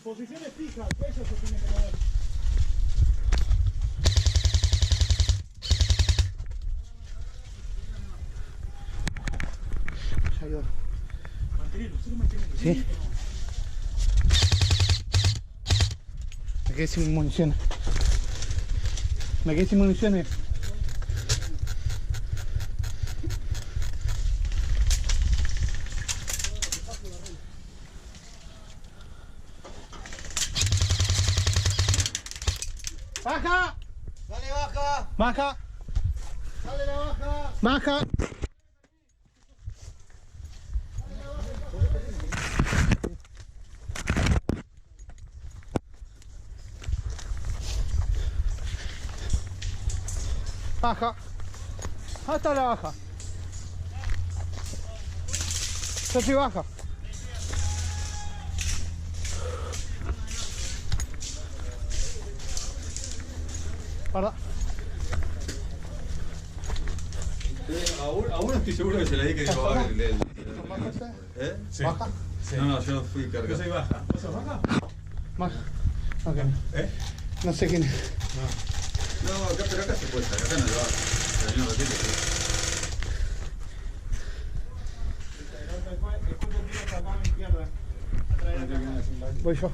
Posiciones fijas, eso se tiene que mover. Ya ayuda. Mantenerlo, solo mantenerlo. Sí. Me quedé sin municiones. Me quedé sin municiones. ¡Baja! Dale, baja. ¡Baja! Dale la baja. ¡Baja! Baja. Hasta la baja. Yo sí baja. Guarda. A uno estoy seguro que se la di que dijo ¿Baja? ¿Eh? Sí. ¿Baja? Sí. No, yo fui Yo cargado. soy baja. ¿Vos sos baja? Baja. Ok. ¿Eh? No sé quién es. No, acá, pero acá se puede estar, acá no lo hago. Pero no lo tiene que. Después te tiras acá a mi izquierda. Atrás de acá. Voy yo.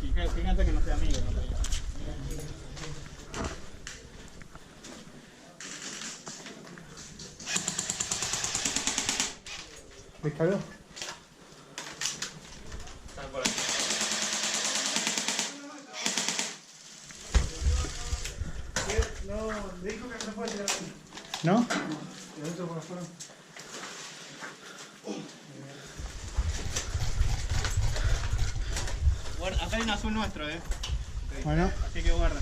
Fíjate que no sea amigo, no te digo. ¿Descargó? No, le dijo que no se puede tirar aquí. ¿No? Y adentro por afuera. Guarda, acá hay un azul nuestro, Bueno. así que guarda.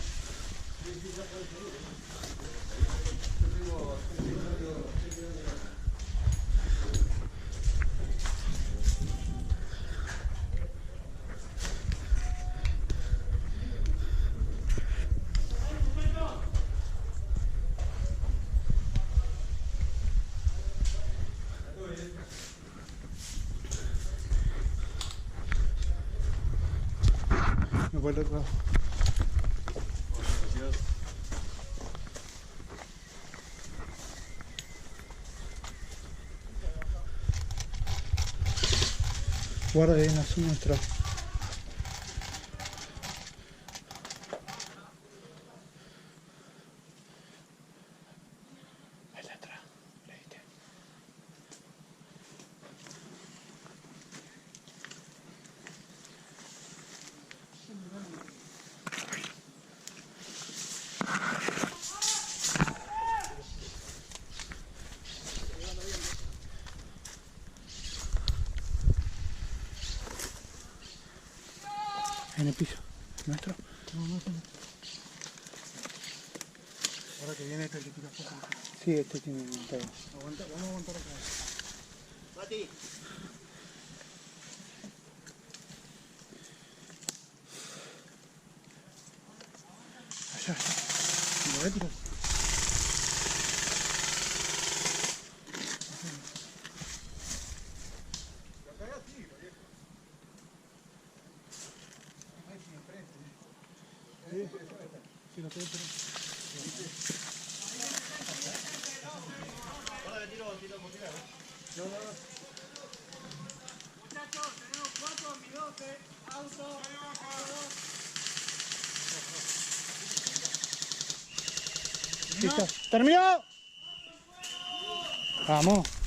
Me voy al otro lado. Guarda que hay un azul nuestro. El de atrás, ¿le viste? En el piso. ¿Nuestro? Ahora que viene este que tira poco. Sí, este tiene un pego. Aguanta, vamos a aguantar acá. Mati. Allá, allá. ¿Y lo voy a tirar? Sí, lo estoy esperando. Ahora le tiro por tirar. No. Muchachos, tenemos 4 en mi 12. Auto. Listo. ¡Terminó! Vamos.